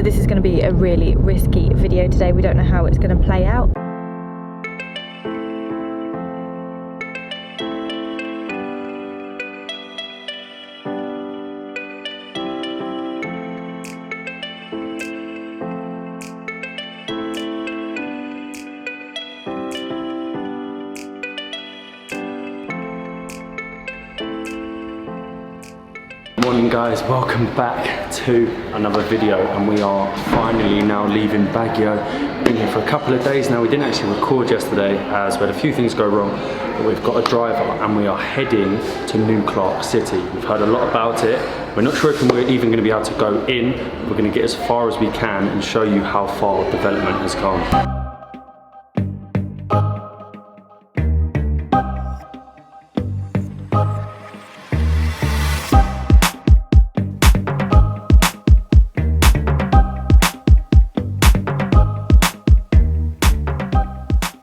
So this is going to be a really risky video today. We don't know how it's going to play out. Morning guys, welcome back to another video, and we are finally now leaving Baguio. Been here for a couple of days now. We didn't actually record yesterday as we had a few things go wrong, but we've got a driver and we are heading to New Clark City. We've heard a lot about it. We're not sure if we're even going to be able to go in. We're going to get as far as we can and show you how far development has come.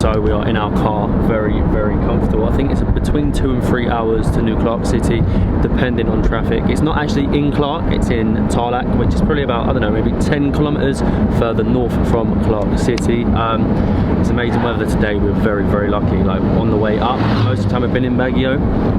So we are in our car, very comfortable. I think it's between 2 and 3 hours to New Clark City, depending on traffic. It's not actually in Clark, it's in Tarlac, which is probably about, I don't know, maybe 10 kilometers further north from Clark City. It's amazing weather today. We're very lucky. Like on the way up, most of the time I've been in Baguio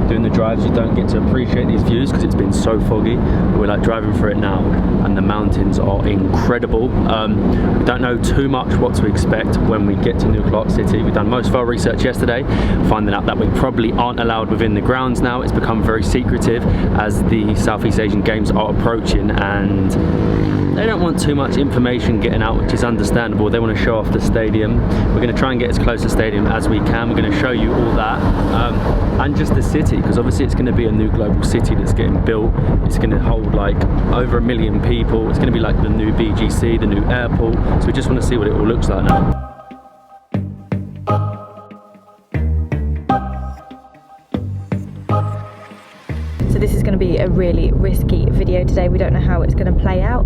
doing the drives, you don't get to appreciate these views because it's been so foggy. We're like driving through it now, and the mountains are incredible. We don't know too much what to expect when we get to New Clark City. We've done most of our research yesterday, finding out that we probably aren't allowed within the grounds now. It's become very secretive as the Southeast Asian Games are approaching, and they don't want too much information getting out, which is understandable. They want to show off the stadium. We're going to try and get as close to the stadium as we can. We're going to show you all that, and just the city, because obviously it's going to be a new global city that's getting built. It's going to hold like over 1 million people. It's going to be like the new BGC, the new airport. So we just want to see what it all looks like now. So this is going to be a really risky video today. We don't know how it's going to play out,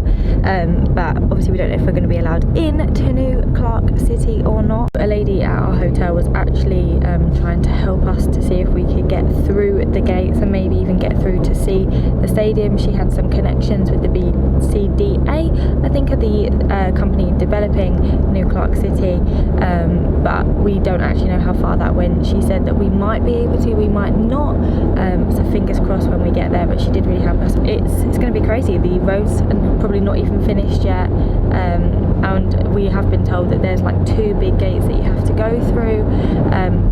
but obviously we don't know if we're going to be allowed in to New Clark City or not. A lady at our hotel was actually trying to help us to see if we could get through the gates and maybe even get through to see the stadium. She had some connections with the BCDA, I think, are the company developing New Clark City, but we don't actually know how far that went. She said that we might be able to, we might not, so fingers crossed when we get there, but she did really help us. It's going to be crazy. The roads are probably not even finished yet, and we have been told that there's like 2 big gates that you have to go through.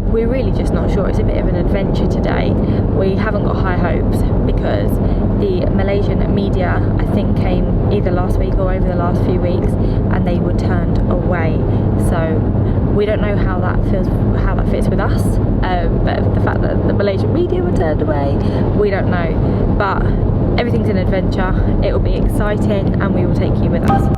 We're really just not sure. It's a bit of an adventure today. We haven't got high hopes because the Malaysian media, I think, came either last week or over the last few weeks, and they were turned away. So we don't know how that feels, how that fits with us, but the fact that the Malaysian media were turned away, we don't know. But everything's an adventure. It will be exciting, and we will take you with us.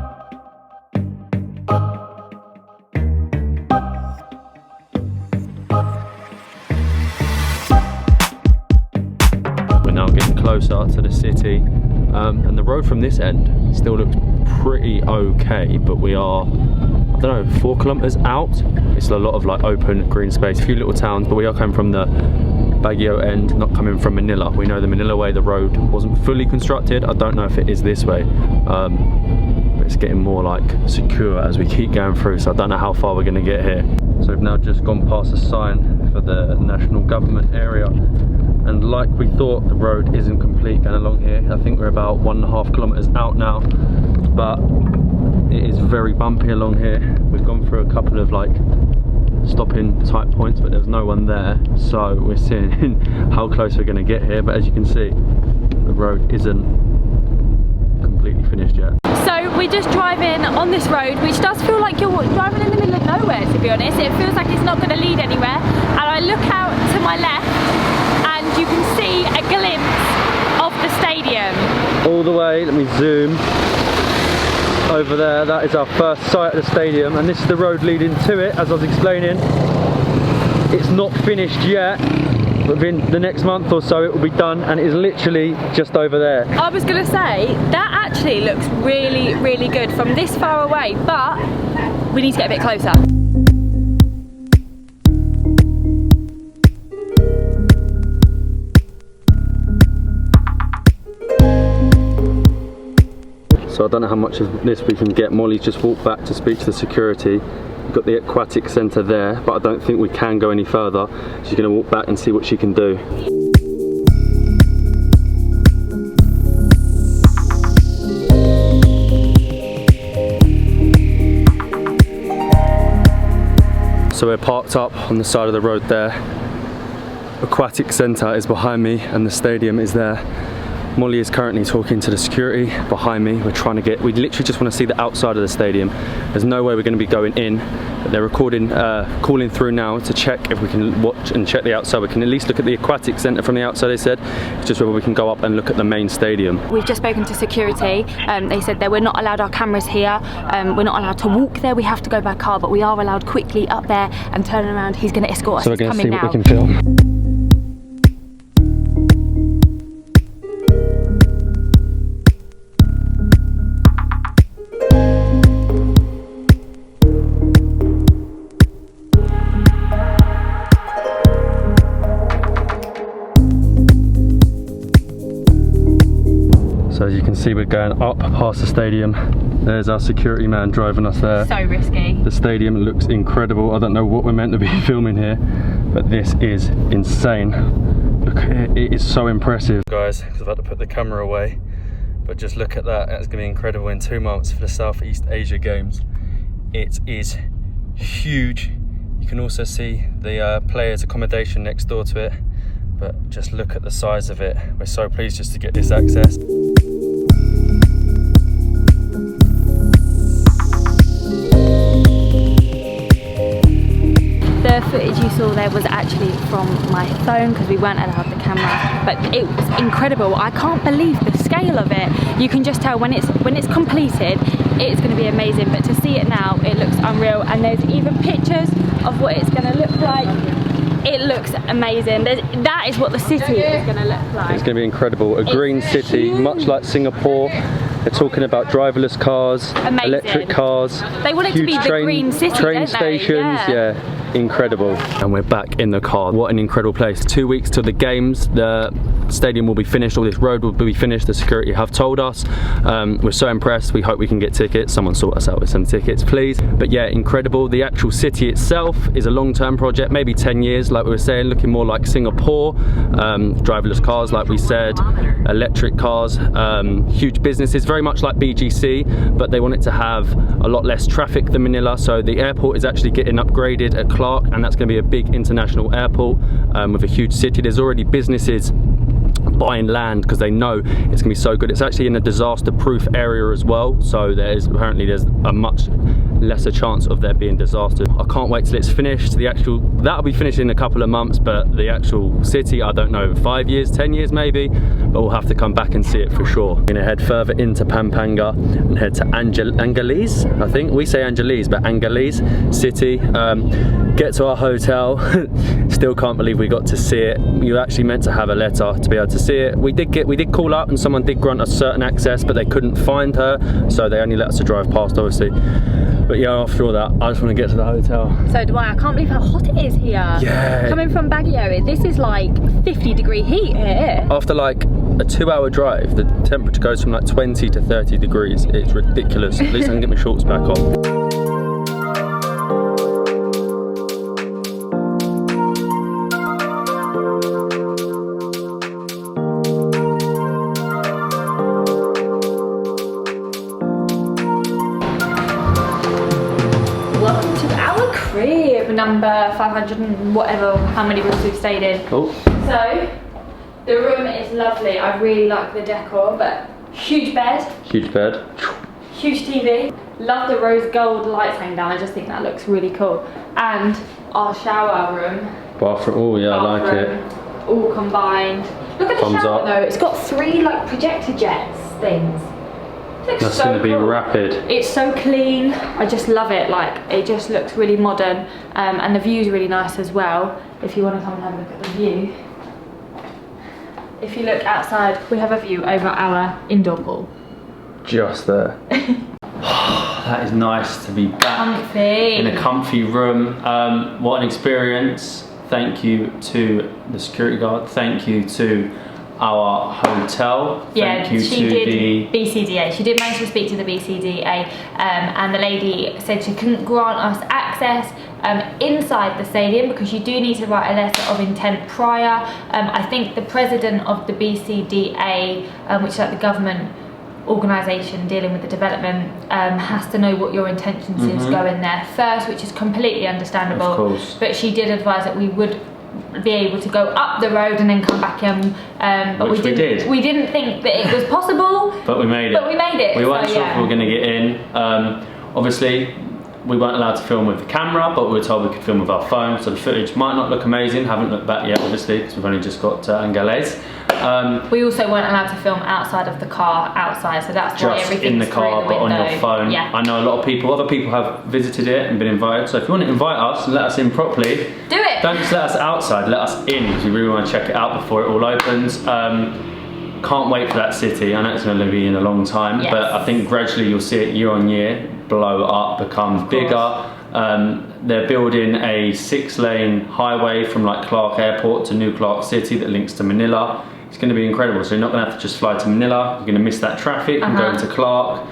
We're now getting closer to the city, and the road from this end still looks pretty okay, but we are, I don't know, 4 kilometers out. It's a lot of like open green space, a few little towns, but we are coming from the Baguio end, not coming from Manila. We know the Manila way, the road wasn't fully constructed. I don't know if it is this way, but it's getting more like secure as we keep going through, so I don't know how far we're going to get here. So we've now just gone past a sign for the national government area, and like we thought, the road isn't complete going along here. I think we're about 1.5 kilometers out now, but it is very bumpy along here. We've gone through a couple of like stopping type points, but there's no one there, so we're seeing how close we're going to get here. But as you can see, the road isn't completely finished yet. So we're just driving on this road, which does feel like you're driving in the middle of nowhere, to be honest. It feels like it's not going to lead anywhere, and I look out to my left and you can see a glimpse of the stadium. All the way, let me zoom over there. That is our first sight of the stadium, and this is the road leading to it. As I was explaining, it's not finished yet, but within the next month or so it will be done, and it is literally just over there. I was going to say, that actually looks really good from this far away, but we need to get a bit closer. So I don't know how much of this we can get. Molly's just walked back to speak to the security. We've got the aquatic centre there, but I don't think we can go any further. She's going to walk back and see what she can do. So we're parked up on the side of the road there. Aquatic Centre is behind me and the stadium is there. Molly is currently talking to the security behind me. We literally just want to see the outside of the stadium. There's no way we're going to be going in, but they're calling through now to check if we can watch and check the outside. We can at least look at the Aquatic Centre from the outside, they said. It's just whether we can go up and look at the main stadium. We've just spoken to security. They said that we're not allowed our cameras here. We're not allowed to walk there. We have to go by car, but we are allowed quickly up there and turn around. He's going to escort us. So we're going to see now. what we can film. So as you can see, we're going up past the stadium. There's our security man driving us there. So risky. The stadium looks incredible. I don't know what we're meant to be filming here, but this is insane. Look at it, it is so impressive. Guys, I've had to put the camera away, but just look at that. It's gonna be incredible in 2 months for the Southeast Asia Games. It is huge. You can also see the players' accommodation next door to it, but just look at the size of it. We're so pleased just to get this access. The footage you saw there was actually from my phone because we weren't allowed the camera, but it was incredible. I can't believe the scale of it. You can just tell when it's completed, it's going to be amazing, but to see it now, it looks unreal, and there's even pictures of what it's going to look like. It looks amazing. That is what the city is going to look like. It's going to be incredible. A green city, much like Singapore. They're talking about driverless cars, electric cars. They want it to be the green city, train don't they? stations, yeah. Incredible. And we're back in the car. What an incredible place. 2 weeks till the games. The stadium will be finished, all this road will be finished. The security have told us. We're so impressed. We hope we can get tickets. Someone sort us out with some tickets, please. But yeah, incredible. The actual city itself is a long-term project, maybe 10 years, like we were saying, looking more like Singapore. Driverless cars, like we said, electric cars, huge businesses, very much like BGC, but they want it to have a lot less traffic than Manila. So the airport is actually getting upgraded at Clark, and that's going to be a big international airport with a huge city. There's already businesses buying land because they know it's going to be so good. It's actually in a disaster-proof area as well, so there's a much lesser chance of there being disaster. I can't wait till it's finished. That'll be finished in a couple of months, but the actual city, I don't know, 5 years, 10 years maybe, but we'll have to come back and see it for sure. We're gonna head further into Pampanga and head to Angeles. I think we say Angeles, but Angeles city. Get to our hotel. Still can't believe we got to see it. You actually meant to have a letter to be able to see it. We did call up and someone did grant us certain access, but they couldn't find her, so they only let us to drive past, obviously. But yeah, after all that, I just want to get to the hotel. So do I. I can't believe how hot it is here. Yeah. Coming from Baguio, this is like 50-degree heat here. After like a 2-hour drive, the temperature goes from like 20 to 30 degrees. It's ridiculous. At least I can get my shorts back on. Number 500 and whatever, how many rooms we've stayed in. Oh. So, the room is lovely. I really like the decor, but huge bed. Huge bed. Huge TV. Love the rose gold lights hanging down. I just think that looks really cool. And our shower room. Bathroom. Oh yeah, I like it. All combined. Look at the Thumbs shower up. though. It's got 3 like projector jets things. That's so going to be cool. rapid. It's so clean. I just love it. Like, it just looks really modern, and the view's really nice as well. If you want to come and have a look at the view, if you look outside, we have a view over our indoor pool. Just there. That is nice to be back Comfy. in a comfy room. What an experience. Thank you to the security guard. Thank you to our hotel. Yeah, Thank you she to did the BCDA. She did manage to speak to the BCDA, and the lady said she couldn't grant us access inside the stadium because you do need to write a letter of intent prior. I think the president of the BCDA, which is like the government organisation dealing with the development, has to know what your intentions is going there first, which is completely understandable. Of course. But she did advise that we would be able to go up the road and then come back in, but Which we did. We didn't think that it was possible, but we made it. But we made it. We weren't so, sure if we were going to get in. Obviously, we weren't allowed to film with the camera, but we were told we could film with our phone, so the footage might not look amazing. Haven't looked back yet, obviously, because we've only just got Anglaise. We also weren't allowed to film outside of the car, outside, so that's why Just everything's in the car, but on your phone. Yeah. I know a lot of people, other people have visited it and been invited, so if you want to invite us and let us in properly, do it! Don't just let us outside, let us in, because we really want to check it out before it all opens. Can't wait for that city. I know it's going to be in a long time, yes. but I think gradually you'll see it year on year blow up, become bigger. They're building a 6-lane highway from like Clark Airport to New Clark City that links to Manila. It's going to be incredible. So you're not going to have to just fly to Manila. You're going to miss that traffic and go to Clark.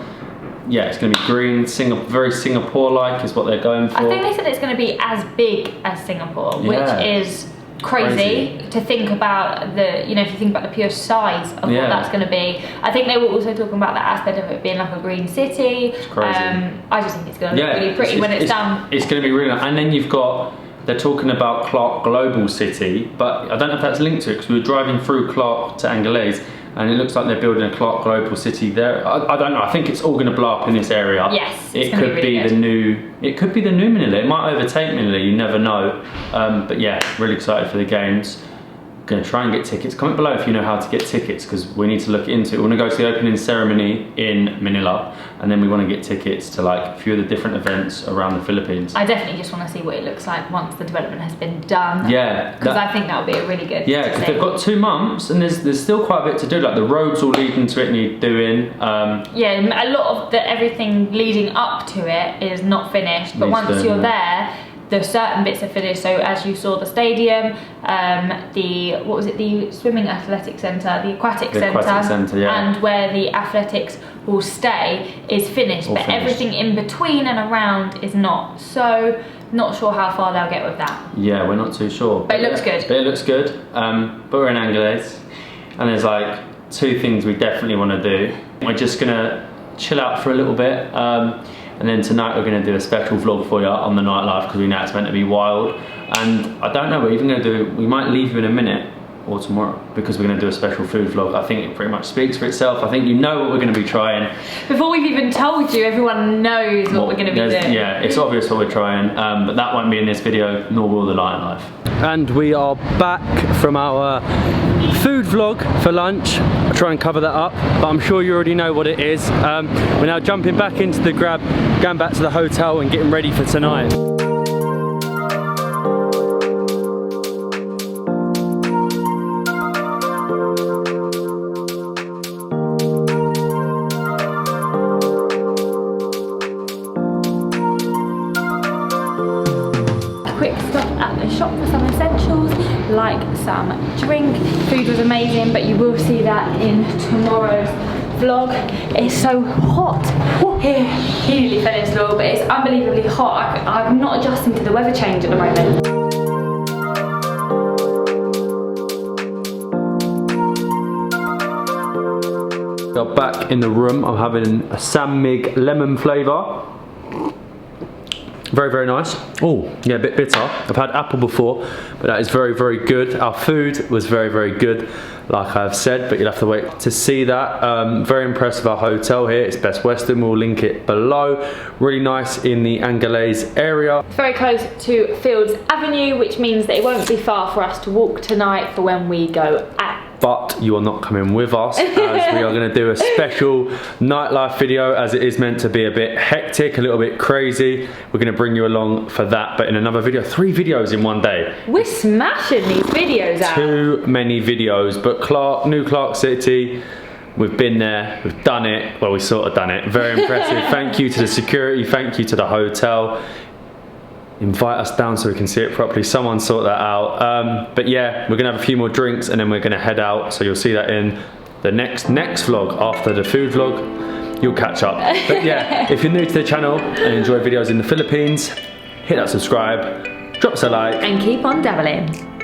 Yeah, it's going to be green, very Singapore-like is what they're going for. I think they said it's going to be as big as Singapore, which is crazy to think about. If you think about the pure size of what that's going to be. I think they were also talking about that aspect of it being like a green city. It's crazy. I just think it's going to look really pretty when it's done. It's going to be really nice. And then you've got, they're talking about Clark Global City, but I don't know if that's linked to it because we were driving through Clark to Anglaise and it looks like they're building a Clark Global City there. I don't know. I think it's all going to blow up in this area. Yes, it could be the new. It could be the new Manila. It might overtake Manila. You never know. But yeah, really excited for the games. Going to try and get tickets. Comment below if you know how to get tickets because we need to look into it. We want to go to the opening ceremony in Manila and then we want to get tickets to like a few of the different events around the Philippines. I definitely just want to see what it looks like once the development has been done. Yeah. Because I think that would be a really good Yeah, because they've got 2 months and there's still quite a bit to do. Like the roads all leading to it need doing. Yeah, a lot of everything leading up to it is not finished, but once you're there, the certain bits are finished. So as you saw, the stadium, the swimming athletic centre, the aquatic centre, and where the athletics will stay is finished. But everything in between and around is not. So not sure how far they'll get with that. Yeah, we're not too sure. But it looks good. But it looks good. But we're in Anglaise, and there's like 2 things we definitely want to do. We're just gonna chill out for a little bit. And then tonight we're going to do a special vlog for you on the nightlife because we know it's meant to be wild. And I don't know, we're even going to do, we might leave you in a minute or tomorrow because we're going to do a special food vlog. I think it pretty much speaks for itself. I think you know what we're going to be trying. Before we've even told you, everyone knows what we're going to be doing. Yeah, it's obvious what we're trying, but that won't be in this video, nor will the nightlife. And we are back from our food vlog for lunch. I'll try and cover that up, but I'm sure you already know what it is. We're now jumping back into the Grab, going back to the hotel and getting ready for tonight. Quick stop at the shop for some essentials, like some drink. Food was amazing, but you will see that in tomorrow's vlog. It's so hot here. He nearly fell into the but it's unbelievably hot. I'm not adjusting to the weather change at the moment. We're back in the room. I'm having a Samig lemon flavour. Very, very nice. Oh, yeah, a bit bitter. I've had apple before, but that is very, very good. Our food was very, very good, like I've said, but you'll have to wait to see that. Very impressed with our hotel here. It's Best Western. We'll link it below. Really nice in the Anglaise area. It's very close to Fields Avenue, which means that it won't be far for us to walk tonight for when we go out. But you are not coming with us as we are going to do a special nightlife video as it is meant to be a bit hectic, a little bit crazy. We're going to bring you along for that, but in another video. 3 videos in one day. We're smashing these videos out. Too many videos, but New Clark City, we've been there, we've done it. Well, we sort of done it. Very impressive. Thank you to the security, thank you to the hotel. invite us down so we can see it properly. Someone sort that out. But yeah, we're gonna have a few more drinks and then we're gonna head out. So you'll see that in the next vlog. After the food vlog, you'll catch up. But yeah, if you're new to the channel and enjoy videos in the Philippines, hit that subscribe, drop us a like. And keep on dabbling.